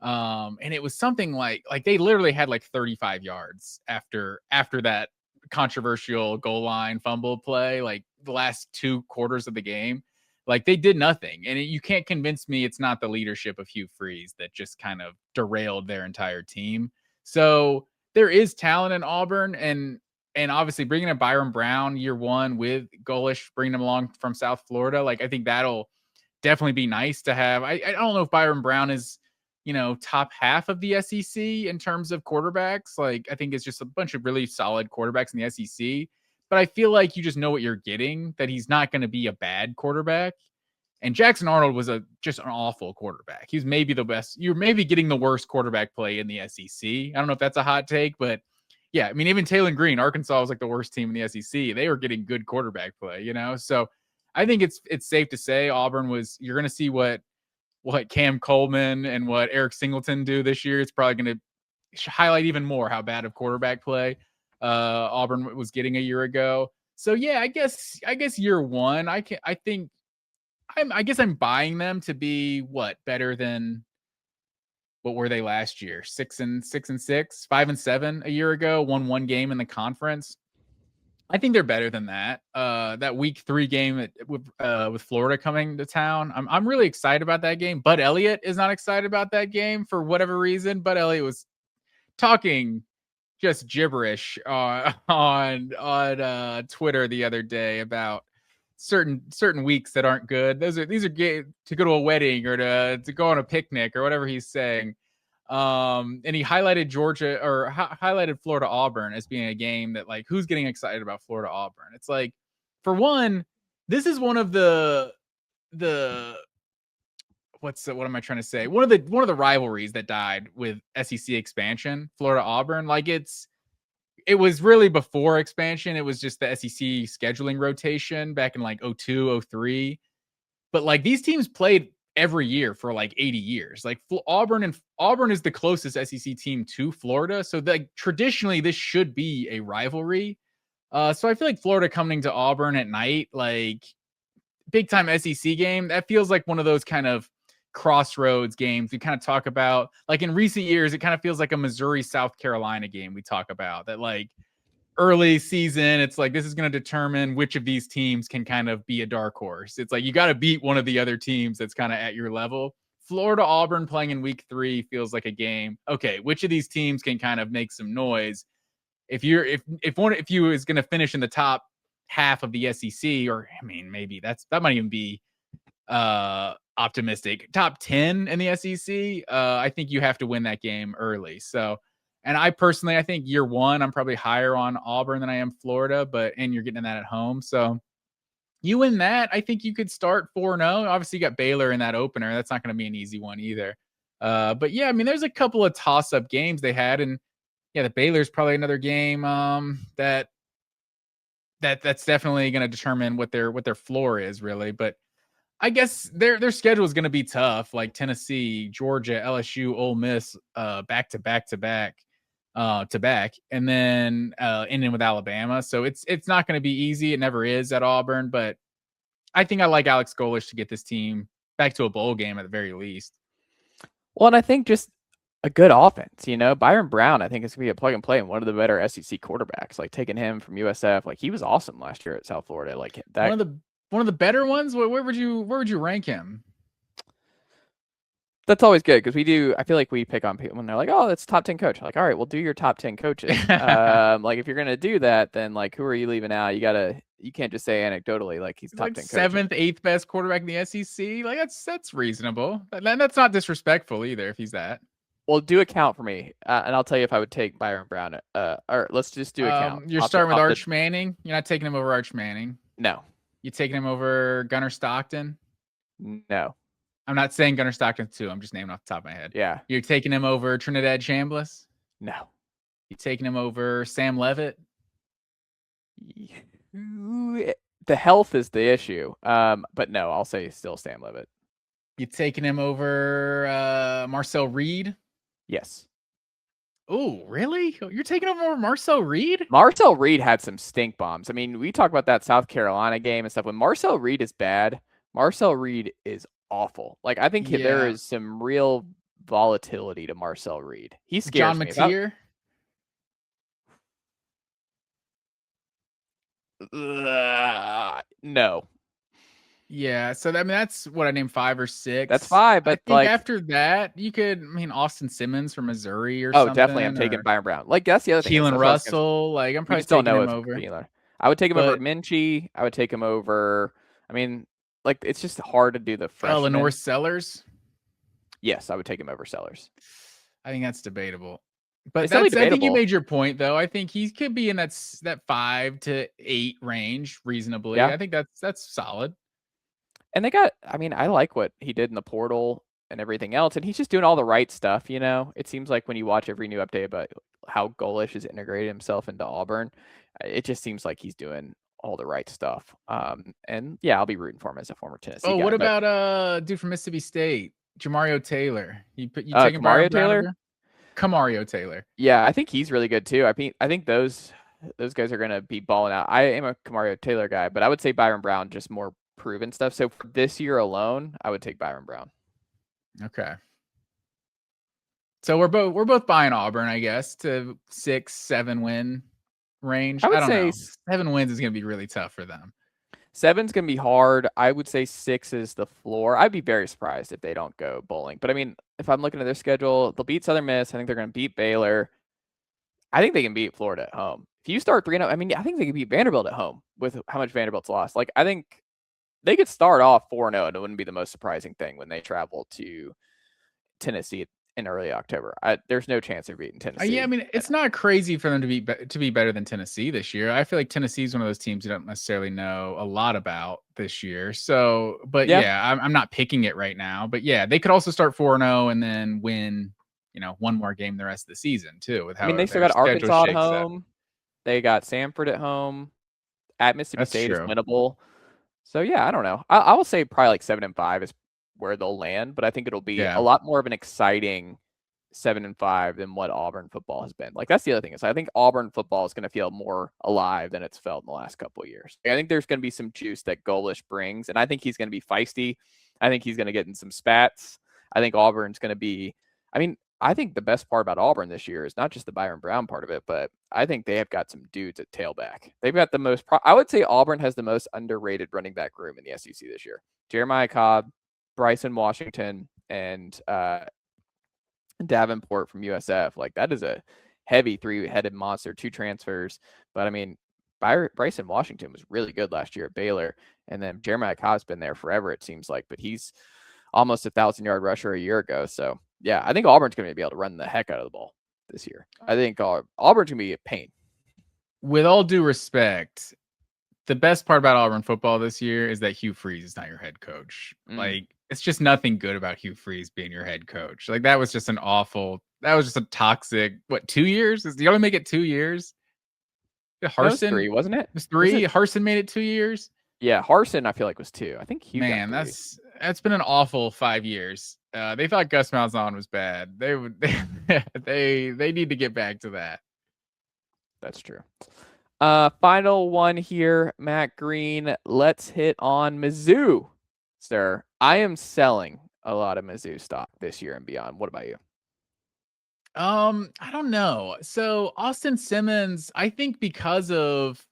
And it was something like they literally had like 35 yards after that controversial goal line fumble play, like the last 2 quarters of the game. Like they did nothing. And you can't convince me it's not the leadership of Hugh Freeze that just kind of derailed their entire team. So there is talent in Auburn, and obviously bringing in Byron Brown year 1 with Golish, bringing him along from South Florida. Like I think that'll definitely be nice to have. I don't know if Byron Brown is, top half of the SEC in terms of quarterbacks. Like I think it's just a bunch of really solid quarterbacks in the SEC, but I feel like you just know what you're getting, that he's not going to be a bad quarterback. And Jackson Arnold was just an awful quarterback. He was maybe the best. You're maybe getting the worst quarterback play in the SEC. I don't know if that's a hot take, but yeah, I mean, even Taylor Green, Arkansas was like the worst team in the SEC. They were getting good quarterback play, So I think it's safe to say Auburn you're going to see what Cam Coleman and what Eric Singleton do this year. It's probably going to highlight even more how bad of quarterback play Auburn was getting a year ago. So yeah, I guess year 1, I guess I'm buying them to be better than what were they last year? 6-6, 5-7 a year ago, won 1 game in the conference. I think they're better than that. That week 3 game with Florida coming to town, I'm really excited about that game. Bud Elliott is not excited about that game for whatever reason. Bud Elliott was talking just gibberish on Twitter the other day about certain weeks that aren't good. These are to go to a wedding or to go on a picnic or whatever he's saying. And he highlighted Georgia or highlighted Florida Auburn as being a game that, like, who's getting excited about Florida Auburn? It's like, for one, this is one of the what am I trying to say? One of the rivalries that died with SEC expansion, Florida Auburn. Like it was really before expansion. It was just the SEC scheduling rotation back in like 02, 03. But like these teams played every year for like 80 years. Like Auburn is the closest SEC team to Florida. So like traditionally this should be a rivalry. So I feel like Florida coming to Auburn at night, like big time SEC game, that feels like one of those kind of crossroads games we kind of talk about. Like in recent years, it kind of feels like a Missouri, South Carolina game we talk about, that like early season, it's like this is going to determine which of these teams can kind of be a dark horse. It's like you got to beat one of the other teams that's kind of at your level. Florida Auburn playing in week 3 feels like a game. Okay, which of these teams can kind of make some noise? If you is going to finish in the top half of the SEC, or I mean maybe that might even be optimistic, top 10 in the SEC, I think you have to win that game early. So, and I think year 1, I'm probably higher on Auburn than I am Florida, and you're getting that at home. So you win that, I think you could start 4-0. Obviously you got Baylor in that opener. That's not going to be an easy one either. But yeah, I mean, there's a couple of toss-up games they had, and yeah, the Baylor's probably another game that's definitely going to determine what their floor is really. But I guess their schedule is going to be tough, like Tennessee, Georgia, LSU, Ole Miss, back to back, and then ending with Alabama. So it's not going to be easy. It never is at Auburn, but I think I like Alex Golish to get this team back to a bowl game at the very least. Well, and I think just a good offense, Byron Brown, I think is going to be a plug and play and one of the better SEC quarterbacks. Like taking him from USF, like he was awesome last year at South Florida. Like that. One of the better ones. Where would you rank him? That's always good because I feel like we pick on people when they're like, "Oh, that's top 10 coach." Like, all right, well, do your top 10 coaches. Like if you're gonna do that, then like who are you leaving out? You can't just say anecdotally like he's top 10 coach. 7th, 8th best quarterback in the SEC. Like that's reasonable. That's not disrespectful either if he's that. Well, do a count for me, and I'll tell you if I would take Byron Brown. Or let's just do a count. You're starting with Arch Manning. You're not taking him over Arch Manning. No. You taking him over Gunnar Stockton? No. I'm not saying Gunnar Stockton too. I'm just naming off the top of my head. Yeah. You're taking him over Trinidad Chambliss? No. You taking him over Sam Levitt? The health is the issue. But no, I'll say still Sam Levitt. You taking him over Marcel Reed? Yes. Oh, really? You're taking him over Marcel Reed? Marcel Reed had some stink bombs. I mean, we talk about that South Carolina game and stuff. When Marcel Reed is bad, Marcel Reed is awful. Like, I think there is some real volatility to Marcel Reed. He scares John me. Mateer? No. Yeah, so I mean that's what I named 5 or 6. That's 5, but I think after that you could, I mean, Austin Simmons from Missouri or something. Definitely I'm taking Byron Brown. Like that's the other thing. Keelan Russell, like I'm we probably just don't taking know him if over. Keelan. I would take him over Minchie. I would take him over. I mean, like it's just hard to do the freshman. Lenore Sellers. Yes, I would take him over Sellers. I think that's debatable. But it's debatable. I think you made your point, though. I think he could be in that 5 to 8 range reasonably. Yeah. I think that's solid. And they got, I mean, I like what he did in the portal and everything else, and he's just doing all the right stuff. You know, it seems like when you watch every new update about how Golish has integrated himself into Auburn, it just seems like he's doing all the right stuff. And yeah, I'll be rooting for him as a former Tennessee guy. What about dude from Mississippi State, Jamario Taylor? You taking Kamario Taylor? Kamario Taylor. Yeah, I think he's really good too. I think those guys are going to be balling out. I am a Kamario Taylor guy, but I would say Byron Brown just more proven stuff. So for this year alone, I would take Byron Brown. Okay. So we're both buying Auburn, I guess, to 6-7 win range. I don't know. 7 wins is going to be really tough for them. 7's going to be hard. I would say 6 is the floor. I'd be very surprised if they don't go bowling. But I mean, if I'm looking at their schedule, they'll beat Southern Miss. I think they're going to beat Baylor. I think they can beat Florida at home. If you start 3-0, I mean, I think they can beat Vanderbilt at home with how much Vanderbilt's lost. Like, I think they could start off 4-0, and it wouldn't be the most surprising thing when they travel to Tennessee in early October. There's no chance they're beating Tennessee. Yeah, I mean, it's not crazy for them to be better than Tennessee this year. I feel like Tennessee is one of those teams you don't necessarily know a lot about this year. So, but yeah, I'm not picking it right now. But yeah, they could also start 4-0 and then win, one more game the rest of the season too. With how they still got Arkansas at home. They got Samford at home. At Mississippi State is winnable. So yeah, I don't know. I will say probably like 7-5 is where they'll land, but I think it'll be a lot more of an exciting 7-5 than what Auburn football has been. Like that's the other thing is I think Auburn football is going to feel more alive than it's felt in the last couple of years. I think there's going to be some juice that Golish brings, and I think he's going to be feisty. I think he's going to get in some spats. I think Auburn's going to be. I mean, I think the best part about Auburn this year is not just the Byron Brown part of it, but I think they have got some dudes at tailback. They've got the most. I would say Auburn has the most underrated running back room in the SEC this year. Jeremiah Cobb, Bryson Washington, and Davenport from USF. Like that is a heavy 3-headed monster, 2 transfers. But I mean, Bryson Washington was really good last year at Baylor, and then Jeremiah Cobb's been there forever, it seems like, but he's almost 1,000-yard rusher a year ago. So yeah, I think Auburn's going to be able to run the heck out of the ball this year. I think Auburn's going to be a pain. With all due respect, the best part about Auburn football this year is that Hugh Freeze is not your head coach. Like, it's just nothing good about Hugh Freeze being your head coach. Like, that was just a toxic, 2 years? Did you only make it 2 years? Harsin? That was 3, wasn't it? It was 3. Harsin made it 2 years? Yeah, Harsin, I feel like, was 2. I think Hugh got 3. That's been an awful 5 years. They thought Gus Malzahn was bad. They need to get back to that. That's true. Final one here, Matt Green. Let's hit on Mizzou, sir. I am selling a lot of Mizzou stock this year and beyond. What about you? I don't know. So Austin Simmons, I think because of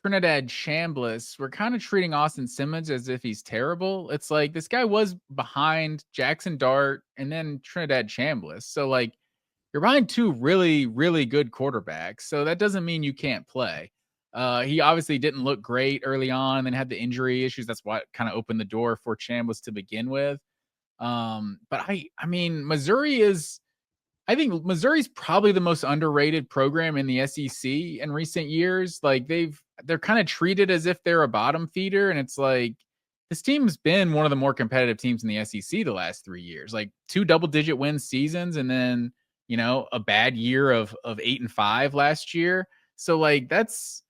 Trinidad Chambliss, we're kind of treating Austin Simmons as if he's terrible. It's like this guy was behind Jackson Dart and then Trinidad Chambliss. So like you're behind 2 really, really good quarterbacks. So that doesn't mean you can't play. He obviously didn't look great early on and then had the injury issues. That's what kind of opened the door for Chambliss to begin with. But I mean, I think Missouri's probably the most underrated program in the SEC in recent years. Like they're kind of treated as if they're a bottom feeder. And it's like, this team's been one of the more competitive teams in the SEC the last 3 years, like 2 double-digit win seasons. And then, a bad year of 8-5 last year. So like, that's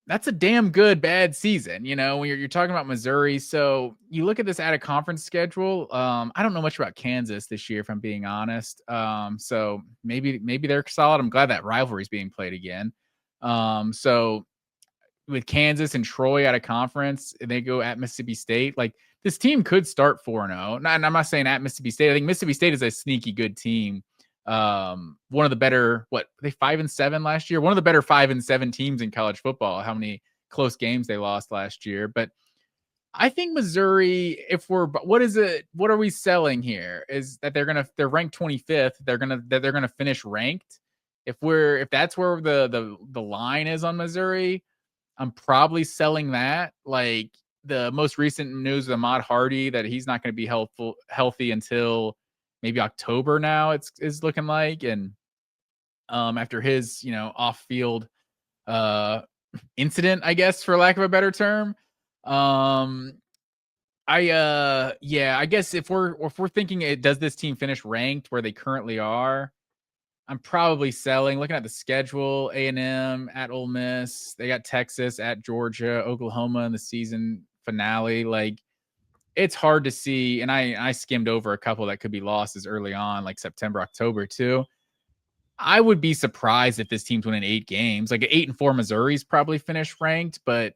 a damn good bad season, when you're talking about Missouri. So you look at this out of conference schedule. I don't know much about Kansas this year, if I'm being honest. So maybe they're solid. I'm glad that rivalry is being played again. So with Kansas and Troy out of conference, and they go at Mississippi State, like this team could start 4-0. And I'm not saying at Mississippi State. I think Mississippi State is a sneaky good team. One of the better, they 5-7 last year? One of the better 5-7 teams in college football. How many close games they lost last year. But I think Missouri, what are we selling here? Is that they're ranked 25th. They're gonna finish ranked. If that's where the line is on Missouri, I'm probably selling that. Like the most recent news of Ahmad Hardy that he's not going to be healthy until maybe October now. It's looking like, and after his off field incident, I guess, for lack of a better term. I guess if we're thinking does this team finish ranked where they currently are, I'm probably selling. Looking at the schedule, A&M at Ole Miss, they got Texas at Georgia, Oklahoma in the season finale. Like it's hard to see, and I skimmed over a couple that could be losses early on, like September, October too. I would be surprised if this team's winning 8 games. Like 8-4 Missouri's probably finished ranked, but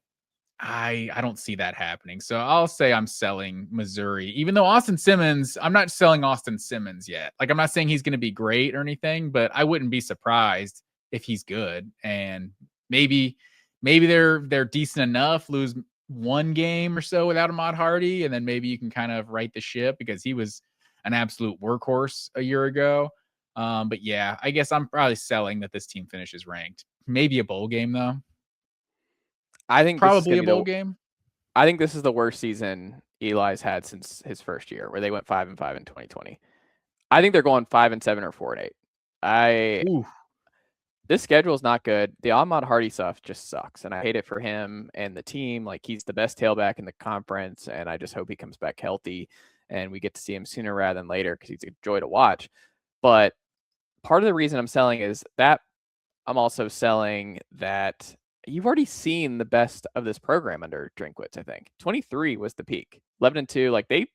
I don't see that happening. So I'll say I'm selling Missouri, even though Austin Simmons, I'm not selling Austin Simmons yet. Like I'm not saying he's going to be great or anything, but I wouldn't be surprised if he's good. And maybe they're decent enough, lose 1 game or so without Ahmad Hardy, and then maybe you can kind of right the ship because he was an absolute workhorse a year ago. But yeah, I guess I'm probably selling that this team finishes ranked. Maybe a bowl game though. I think Probably a bowl game. I think this is the worst season Eli's had since his first year, where they went 5-5 in 2020. I think they're going 5-7 or 4-8. This schedule is not good. The Ahmad Hardy stuff just sucks, and I hate it for him and the team. Like he's the best tailback in the conference, and I just hope he comes back healthy and we get to see him sooner rather than later because he's a joy to watch. But part of the reason I'm selling is that I'm also selling that you've already seen the best of this program under Drinkwitz. I think 23 was the peak. 11-2, like they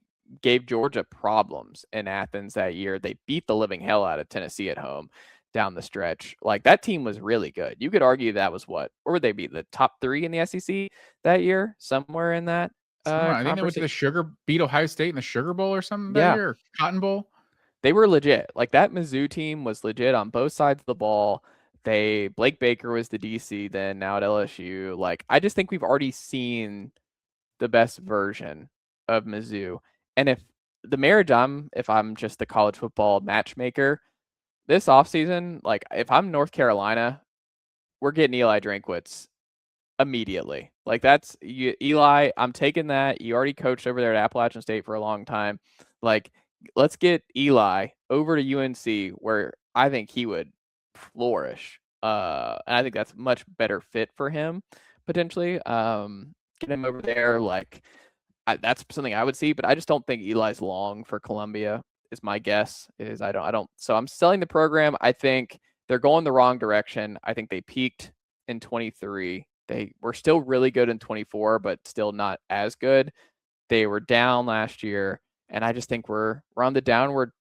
gave Georgia problems in Athens that year. They beat the living hell out of Tennessee at home down the stretch. Like that team was really good. You could argue that was where would they be? The top 3 in the SEC that year, somewhere in that. I think they went to beat Ohio State in the Sugar Bowl or something that year, or Cotton Bowl. They were legit. Like that Mizzou team was legit on both sides of the ball. Blake Baker was the DC then, now at LSU. Like I just think we've already seen the best version of Mizzou. And if I'm just the college football matchmaker this offseason, like if I'm North Carolina, we're getting Eli Drinkwitz immediately. Like that's Eli. I'm taking that. You already coached over there at Appalachian State for a long time. Like let's get Eli over to UNC where I think he would flourish. And I think that's much better fit for him potentially. Get him over there. Like that's something I would see, but I just don't think Eli's long for Columbia is my guess. So I'm selling the program. I think they're going the wrong direction. I think they peaked in 23. They were still really good in 24, but still not as good. They were down last year, and I just think we're on the downward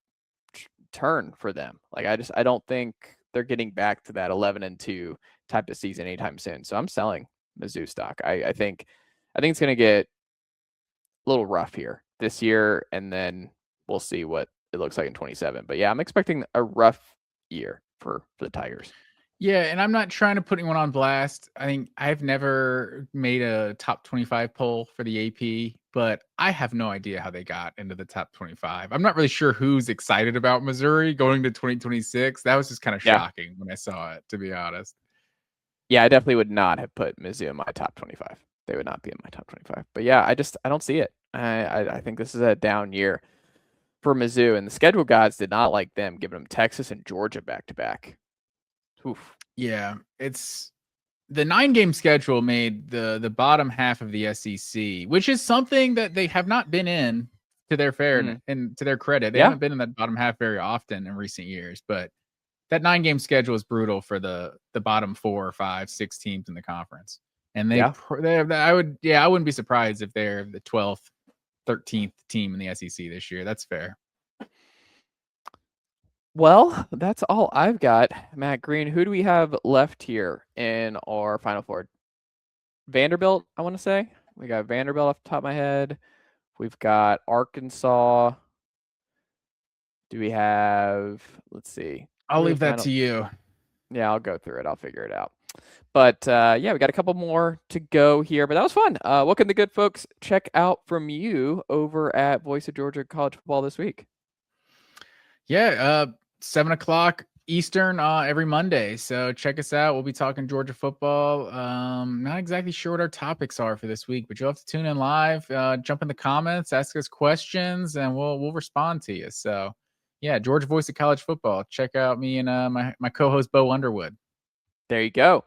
turn for them. Like I don't think they're getting back to that 11-2 type of season anytime soon. So I'm selling Mizzou stock. I think it's going to get a little rough here this year, and then we'll see what it looks like in 27. But yeah, I'm expecting a rough year for the Tigers. Yeah, and I'm not trying to put anyone on blast. I think I've never made a top 25 poll for the AP, but I have no idea how they got into the top 25. I'm not really sure who's excited about Missouri going to 2026. That was just kind of shocking when I saw it, to be honest. Yeah, I definitely would not have put Mizzou in my top 25. They would not be in my top 25. But yeah, I don't see it. I think this is a down year for Mizzou, and the schedule gods did not like them, giving them Texas and Georgia back to back. Oof. Yeah, it's the 9-game schedule made the bottom half of the SEC, which is something that they have not been in, to their and to their credit. They haven't been in that bottom half very often in recent years, but that 9-game schedule is brutal for the bottom 4, 5, 6 teams in the conference. And I wouldn't be surprised if they're the 12th, 13th team in the SEC this year. That's fair. Well, that's all I've got. Matt Green, who do we have left here in our Final Four? Vanderbilt, I want to say. We got Vanderbilt off the top of my head. We've got Arkansas. Do we have, let's see. I'll leave that to you. Yeah, I'll go through it. I'll figure it out. But yeah, we got a couple more to go here, but that was fun. What can the good folks check out from you over at Voice of Georgia College Football this week? Yeah, 7:00 Eastern every Monday. So check us out. We'll be talking Georgia football. Not exactly sure what our topics are for this week, but you'll have to tune in live. Jump in the comments, ask us questions, and we'll respond to you. So yeah, Georgia Voice of College Football. Check out me and my co-host Bo Underwood. There you go.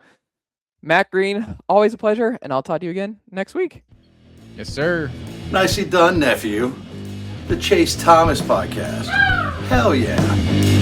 Matt Green, always a pleasure, and I'll talk to you again next week. Yes, sir. Nicely done, nephew. The Chase Thomas Podcast. Hell yeah.